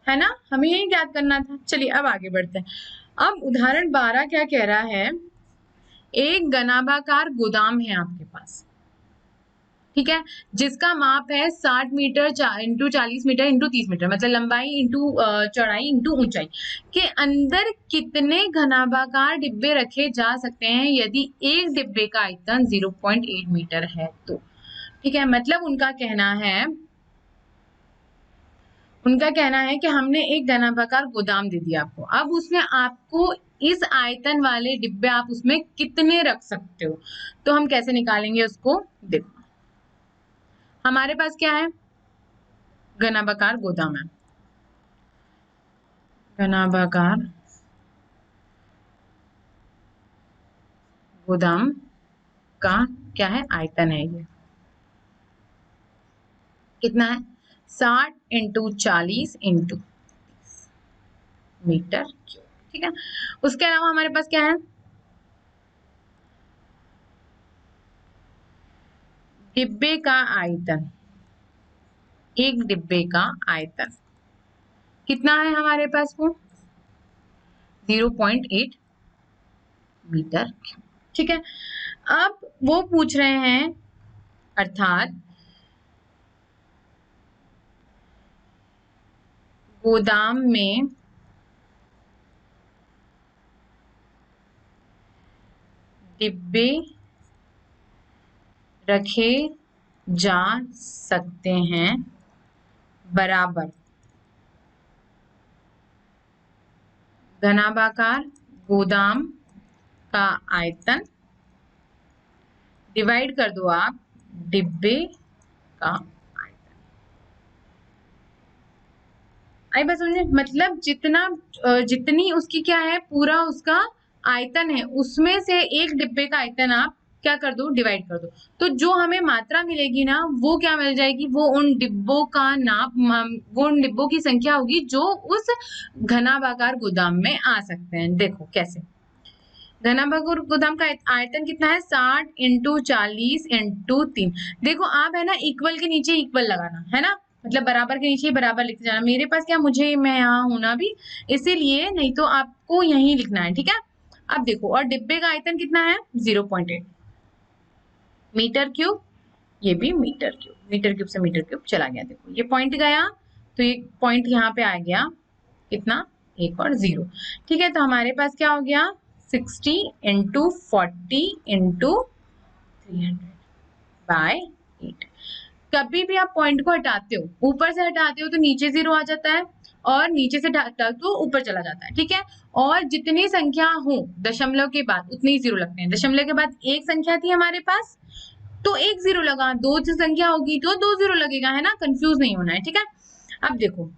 है ना, हमें यही ज्ञात करना था। चलिए अब आगे बढ़ते हैं। अब उदाहरण 12 क्या कह रहा है, एक घनाभाकार गोदाम है आपके पास, ठीक है, जिसका माप है 60 meter into 40 meter into 30 meter, मतलब लंबाई इंटू चौड़ाई इंटू ऊंचाई के अंदर कितने घनाभाकार डिब्बे रखे जा सकते हैं यदि एक डिब्बे का आयतन 0.8 मीटर है तो। ठीक है, मतलब उनका कहना है उनका कहना है कि हमने एक घनाभाकार गोदाम दे दिया आपको, अब उसमें आपको इस आयतन वाले डिब्बे आप उसमें कितने रख सकते हो। तो हम कैसे निकालेंगे उसको, देखो हमारे पास क्या है, घनाभाकार गोदाम है, घनाभाकार गोदाम का क्या है, आयतन है, ये कितना है 60 इंटू 40 इंटू मीटर क्यूब, ठीक है। उसके अलावा हमारे पास क्या है, डिब्बे का आयतन, एक डिब्बे का आयतन कितना है हमारे पास, वो 0.8 मीटर, ठीक है। अब वो पूछ रहे हैं, अर्थात गोदाम में डिब्बे रखे जा सकते हैं बराबर घनाभाकार गोदाम का आयतन डिवाइड कर दो आप डिब्बे का आयतन। आई बात समझे, मतलब जितनी उसकी क्या है, पूरा उसका आयतन है, उसमें से एक डिब्बे का आयतन आप क्या कर दो, डिवाइड कर दो। तो जो हमें मात्रा मिलेगी ना, वो क्या मिल जाएगी, वो उन डिब्बों का नाप, वो उन डिब्बों की संख्या होगी जो उस घनाभाकार गोदाम में आ सकते हैं। देखो कैसे, घनाभाकार गोदाम का आयतन कितना है, 60 इंटू 40 इंटू 3। देखो आप है ना, इक्वल के नीचे इक्वल लगाना है ना, मतलब बराबर के नीचे बराबर लिखते जाना। मेरे पास क्या, मैं यहाँ हूं ना अभी, इसीलिए, नहीं तो आपको यही लिखना है, ठीक है। अब देखो, और डिब्बे का आयतन कितना है 0.8 मीटर क्यूब, ये भी मीटर क्यूब, मीटर क्यूब से मीटर क्यूब चला गया, देखो ये पॉइंट गया, तो ये पॉइंट यहाँ पे आ गया, कितना, 1 और 0, ठीक है। तो हमारे पास क्या हो गया, 60 इंटू 40 इंटू 300 बाय 8। कभी भी आप पॉइंट को हटाते हो, ऊपर से हटाते हो तो नीचे 0 आ जाता है, और नीचे से हटाते हो तो ऊपर चला जाता है, ठीक है। और जितनी संख्या हो दशमलव के बाद उतने ही 0 लगते हैं। दशमलव के बाद एक संख्या थी हमारे पास, तो 1 0 लगा, 2 से संख्या होगी तो 2 0 लगेगा, है ना, कंफ्यूज नहीं होना है, ठीक है। अब देखो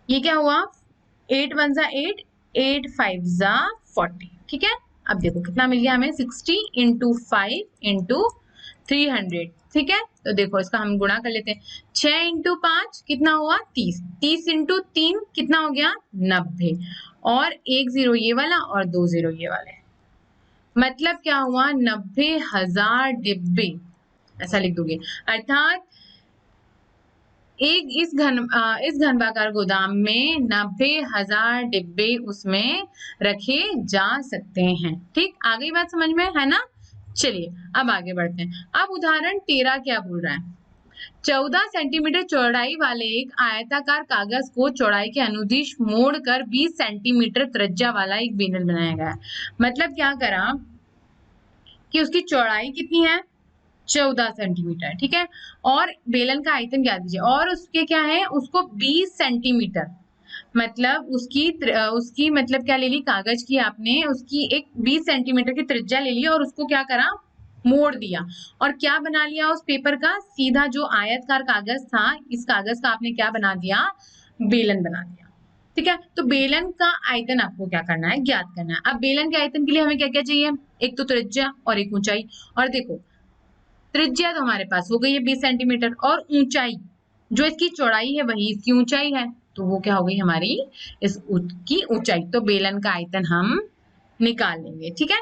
ये क्या हुआ, 8 1 जा 8, 8 5 जा 40, ठीक है। अब देखो कितना मिल गया हमें, 60 इंटू 5 इंटू 300, ठीक है। तो देखो इसका हम गुणा कर लेते हैं, 6 इंटू 5 कितना हुआ 30, 30 इंटू 3 कितना हो गया 90, और 1 0 ये वाला और 2 0 ये वाले, मतलब क्या हुआ 90,000 डिब्बे, ऐसा लिख दोगे। अर्थात इस घनभागाकार गोदाम में 90,000 डिब्बे उसमें रखे जा सकते हैं, ठीक। आ गई बात समझ में, है ना। चलिए अब आगे बढ़ते हैं। अब उदाहरण 13 क्या बोल रहा है, 14 सेंटीमीटर चौड़ाई वाले एक आयताकार कागज को चौड़ाई के अनुदिश मोड़कर 20 सेंटीमीटर त्रिज्या वाला एक बेलन बनाया गया है। मतलब क्या करा कि उसकी चौड़ाई कितनी है 14 सेंटीमीटर, ठीक है, और बेलन का आयतन क्या दीजिए, और उसके क्या है, उसको 20 सेंटीमीटर, मतलब उसकी मतलब क्या ले ली, कागज की आपने उसकी एक 20 सेंटीमीटर की त्रिज्या ले ली, और उसको क्या करा, मोड़ दिया, और क्या बना लिया उस पेपर का, सीधा जो आयतकार कागज था, इस कागज का आपने क्या बना दिया, बेलन बना दिया, ठीक है। तो बेलन का आयतन आपको क्या करना है, ज्ञात करना है। अब बेलन के आयतन के लिए हमें क्या क्या चाहिए, एक तो त्रिज्या और एक ऊंचाई। और देखो त्रिज्या तो हमारे पास हो गई है 20 सेंटीमीटर, और ऊंचाई जो इसकी चौड़ाई है वही इसकी ऊंचाई है, तो वो क्या हो गई हमारी की ऊंचाई। तो बेलन का आयतन हम निकाल लेंगे, ठीक है।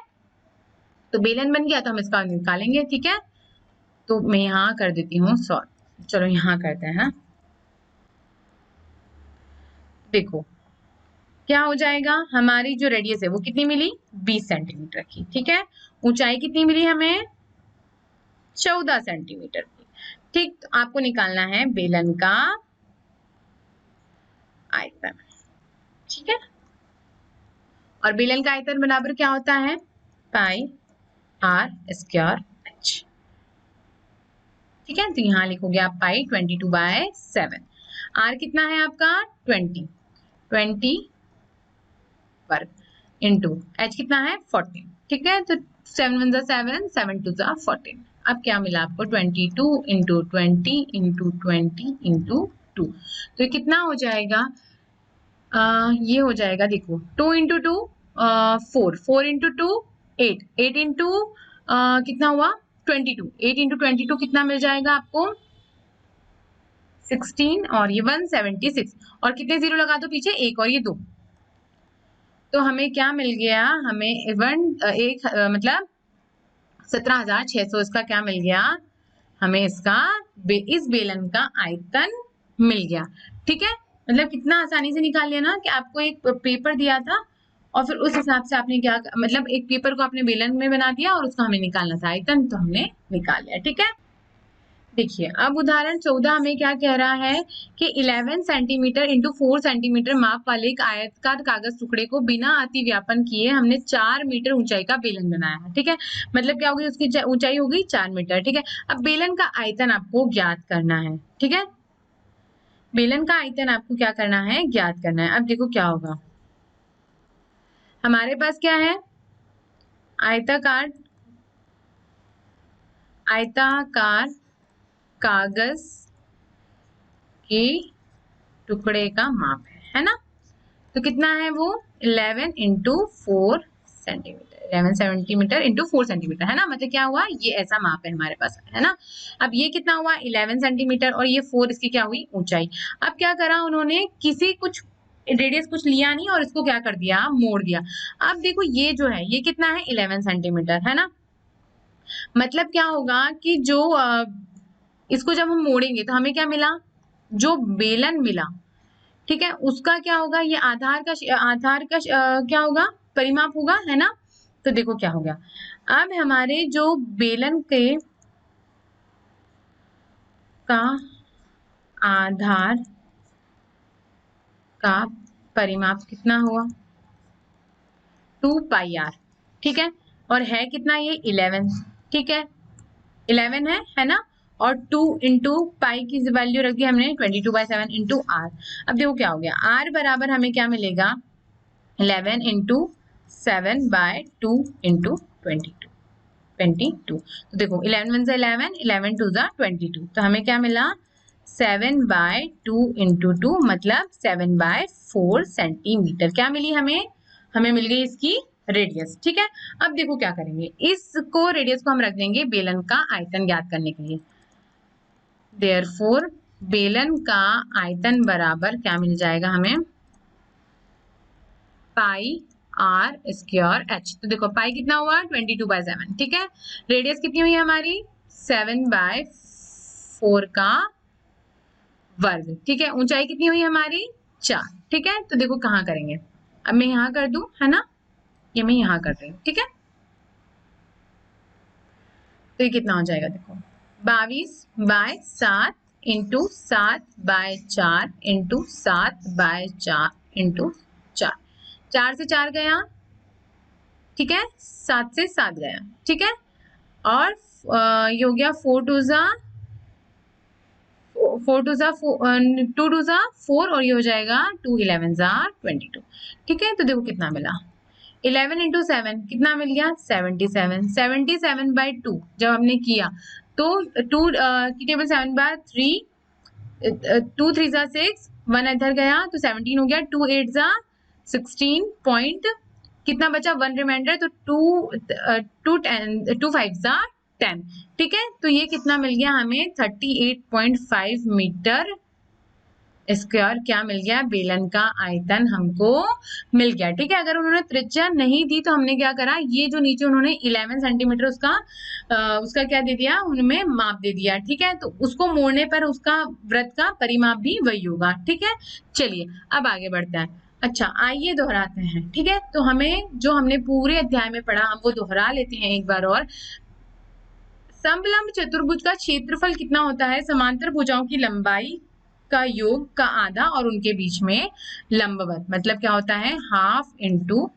तो बेलन बन गया, तो हम इसका निकालेंगे, ठीक है। तो मैं यहाँ कर देती हूँ सॉल्व, चलो यहाँ करते हैं। देखो क्या हो जाएगा, हमारी जो रेडियस है वो कितनी मिली 20 सेंटीमीटर की, ठीक है। ऊंचाई कितनी मिली हमें 14 सेंटीमीटर की, ठीक। तो आपको निकालना है बेलन का आयतन, ठीक है। और बेलन का आयतन बराबर क्या होता है, पाई आर स्क्वायर एच, ठीक है। तो यहाँ लिखोगे आप पाई 22/7। आर कितना है आपका 20 वर्ग इंटू एच कितना है 14, ठीक है। तो 7 1 7 7 2 14। अब क्या मिला आपको 22 इंटू 20 इंटू 20 इंटू 2, तो ये कितना हो जाएगा, ये हो जाएगा देखो 2 इंटू 2 4, 4 इंटू 2 8, 8 इंटू कितना हुआ 22, 8 इंटू 22 कितना मिल जाएगा आपको 16 और ये 176, और कितने जीरो लगा दो पीछे, एक और ये 2, तो हमें क्या मिल गया, हमें मतलब 17,600 इसका क्या मिल गया, हमें इसका इस बेलन का आयतन मिल गया, ठीक है। मतलब कितना आसानी से निकाल लिया ना, कि आपको एक पेपर दिया था और फिर उस हिसाब से आपने क्या, मतलब एक पेपर को आपने बेलन में बना दिया और उसका हमें निकालना था आयतन, तो हमने निकाल लिया, ठीक है। देखिए अब उदाहरण 14 हमें क्या कह रहा है कि 11 सेंटीमीटर इंटू 4 सेंटीमीटर माप वाले एक आयताकार कागज टुकड़े को बिना अति व्यापन किए हमने 4 मीटर ऊंचाई का बेलन बनाया है, ठीक है। मतलब क्या होगी, उसकी ऊंचाई होगी 4 मीटर, ठीक है। अब बेलन का आयतन आपको ज्ञात करना है, ठीक है। बेलन का आयतन आपको क्या करना है, ज्ञात करना है। अब देखो क्या होगा, हमारे पास क्या है, आयताकार कागज के टुकड़े का माप है ना। तो कितना है वो 11 into 4 centimetre, 11 centimetre into 4 centimetre, है ना। मतलब क्या हुआ, ये ऐसा माप है हमारे पास, है ना। अब ये कितना हुआ 11 सेंटीमीटर और ये 4, इसकी क्या हुई ऊंचाई। अब क्या करा उन्होंने, किसी कुछ रेडियस कुछ लिया नहीं और इसको क्या कर दिया, मोड़ दिया। अब देखो ये जो है ये कितना है 11 सेंटीमीटर, है ना। मतलब क्या होगा कि जो इसको जब हम मोड़ेंगे तो हमें क्या मिला, जो बेलन मिला, ठीक है, उसका क्या होगा, ये आधार का क्या होगा, परिमाप होगा, है ना। तो देखो क्या हो गया, अब हमारे जो बेलन के का आधार का परिमाप कितना हुआ 2 पाई आर, ठीक है। और है कितना ये 11, ठीक है, 11 है ना। और 2 इंटू पाई की वैल्यू रख दी हमने 22/7 इंटू आर। अब देखो क्या हो गया, आर बराबर हमें क्या मिलेगा 11 इंटू 7/2 इंटू 22। तो देखो 11 1 11, 11 2 22, तो हमें क्या मिला 7/2 इंटू 2 मतलब 7/4 सेंटीमीटर क्या मिली हमें मिल गई इसकी रेडियस, ठीक है। अब देखो क्या करेंगे, इसको रेडियस को हम रख देंगे बेलन का आयतन ज्ञात करने के लिए। देयरफॉर बेलन का आयतन बराबर क्या मिल जाएगा हमें, पाई आर स्क्वायर एच। तो देखो पाई कितना हुआ 22/7, ठीक है। रेडियस कितनी हुई हमारी 7/4 का वर्ग, ठीक है। ऊंचाई कितनी हुई हमारी 4, ठीक है। तो देखो कहाँ करेंगे, अब मैं यहाँ कर दूं, है ना, ये मैं यहाँ कर रही हूँ, ठीक है। तो ये कितना हो जाएगा, देखो 22/7 इंटू 7/4 इंटू 7/4 इंटू 4, 4 से 4 गया, ठीक है, 7 से 7 गया, ठीक है। और ये हो गया 4 2 2 4 और ये हो जाएगा 2 11 22, ठीक है। तो देखो कितना मिला 11 इंटू 7 कितना मिल गया 77, 77/2 जब हमने किया तो 2 की टेबल 7/3, 2 3 6, 1 इधर गया तो 17 हो गया, 2 8 16 पॉइंट कितना बचा 1 रिमाइंडर, तो 2 5 10, ठीक है। तो ये कितना मिल गया हमें 38.5 मीटर स्क्वायर क्या मिल गया, बेलन का आयतन हमको मिल गया, ठीक है। अगर उन्होंने त्रिज्या नहीं दी तो हमने क्या करा, ये जो नीचे उन्होंने 11 सेंटीमीटर उसका क्या दे दिया, उनमें माप दे दिया, ठीक है। तो उसको मोड़ने पर उसका वृत्त का परिमाप भी वही होगा, ठीक है। चलिए अब आगे बढ़ते हैं। अच्छा आइए दोहराते हैं, ठीक है। तो हमें जो हमने पूरे अध्याय में पढ़ा हम वो दोहरा लेते हैं एक बार और। समलंब चतुर्भुज का क्षेत्रफल कितना होता है, समांतर भुजाओं की लंबाई का योग का आधा और उनके बीच में लंबवत, मतलब क्या होता है हाफ इंटू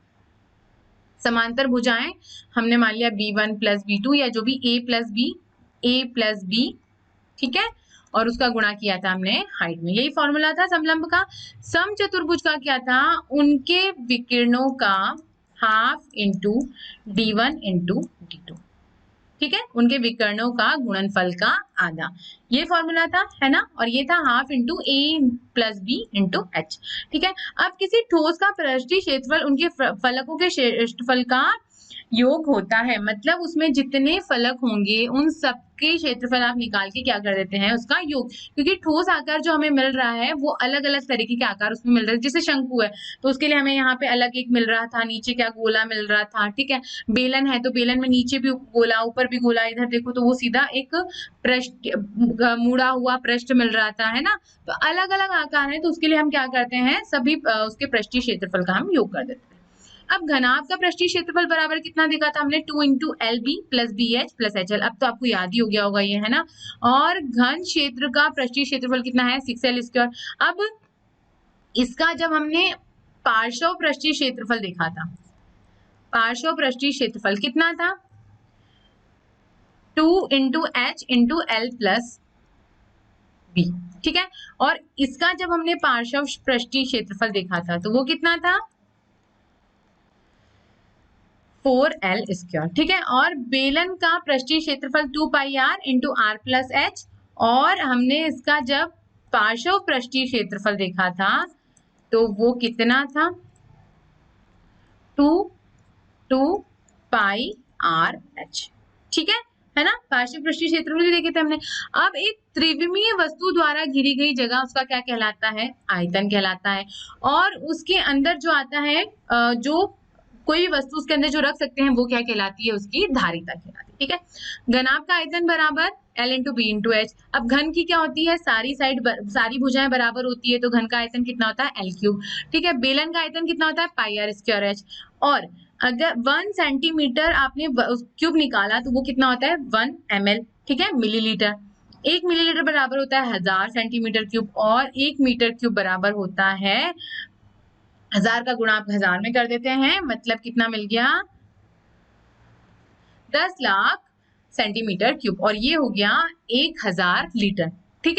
समांतर भुजाएं हमने मान लिया b1 + b2 या जो भी a + b, ठीक है। और उसका गुणा किया था हमने हाइट में। यही फॉर्मूला था समलंब का। समचतुर्भुज का क्या था, उनके विकिरणों का half into d1 into d2, ठीक है, उनके विकर्णों का गुणनफल का आधा, ये फॉर्मूला था, है ना। और ये था half into a plus b into h, ठीक है। अब किसी ठोस का पृष्ठीय क्षेत्रफल उनके फलकों के क्षेत्रफल का योग होता है, मतलब उसमें जितने फलक होंगे उन सबके क्षेत्रफल आप निकाल के क्या कर देते हैं, उसका योग। क्योंकि ठोस आकार जो हमें मिल रहा है वो अलग अलग तरीके के आकार उसमें मिल रहे हैं। जैसे शंकु है तो उसके लिए हमें यहाँ पे अलग एक मिल रहा था, नीचे क्या गोला मिल रहा था, ठीक है। बेलन है तो बेलन में नीचे भी गोला ऊपर भी गोला, इधर देखो तो वो सीधा एक पृष्ठ मुड़ा हुआ पृष्ठ मिल रहा था, है ना। तो अलग अलग आकार है तो उसके लिए हम क्या करते हैं, सभी उसके पृष्ठीय क्षेत्रफल का हम योग कर देते हैं। अब घनाभ का पृष्ठीय क्षेत्रफल बराबर कितना देखा था हमने, 2 into L B plus B H plus H L. अब तो आपको याद ही हो गया होगा ये, है ना। और घन क्षेत्र का पृष्ठीय क्षेत्रफल कितना है, 6l स्क्वायर। अब इसका जब हमने पार्श्व पृष्ठीय क्षेत्रफल देखा था, पार्श्व पृष्ठीय क्षेत्रफल कितना था, 2 into H into L plus B, ठीक है। और इसका जब हमने पार्श्व पृष्ठीय क्षेत्रफल देखा था तो वो कितना था, 4l स्क्वायर, ठीक है। और बेलन का पृष्ठीय क्षेत्रफल 2 pi R into R plus H, और हमने इसका जब पार्श्व पृष्ठीय क्षेत्रफल देखा था तो वो कितना था, 2 पाई आर एच, ठीक है ना। पार्श्व पृष्ठीय क्षेत्रफल देखे थे हमने। अब एक त्रिविमीय वस्तु द्वारा घिरी गई जगह उसका क्या कहलाता है, आयतन कहलाता है। और उसके अंदर जो आता है जो कोई भी वस्तु उसके अंदर जो रख सकते हैं वो क्या कहलाती है, उसकी धारिता कहलाती है, ठीक है। घनाभ का आयतन बराबर L into B into H. अब घन की क्या होती है, सारी भुजाएं बराबर होती है तो घन का आयतन कितना होता है, L क्यूब, ठीक है। बेलन का आयतन कितना होता है, पाई आर स्क्वायर एच। और अगर 1 सेंटीमीटर आपने क्यूब निकाला तो वो कितना होता है, 1 ml, ठीक है, मिलीलीटर। 1 मिलीलीटर बराबर होता है 1000 सेंटीमीटर क्यूब, और 1 मीटर क्यूब बराबर होता है 1000 का गुणा आप 1000 में कर देते हैं, मतलब कितना मिल गया, 10 लाख सेंटीमीटर क्यूब, और ये हो गया 1000 लीटर, ठीक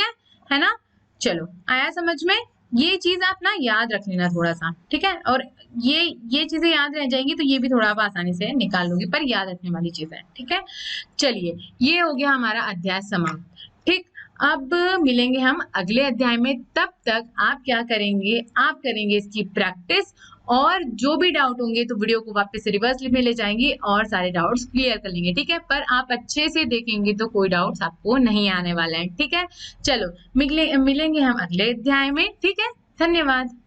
है ना। चलो आया समझ में, ये चीज आप ना याद रख लेना थोड़ा सा, ठीक है। और ये चीजें याद रह जाएंगी तो ये भी थोड़ा आप आसानी से निकाल लोगे, पर याद रखने वाली चीजें, ठीक है। चलिए ये हो गया हमारा अध्याय समाप्त, ठीक। अब मिलेंगे हम अगले अध्याय में, तब तक आप क्या करेंगे, आप करेंगे इसकी प्रैक्टिस, और जो भी डाउट होंगे तो वीडियो को वापस से रिवर्स में ले जाएंगे और सारे डाउट्स क्लियर कर लेंगे, ठीक है। पर आप अच्छे से देखेंगे तो कोई डाउट्स आपको नहीं आने वाला है, ठीक है। चलो मिलेंगे हम अगले अध्याय में, ठीक है। धन्यवाद।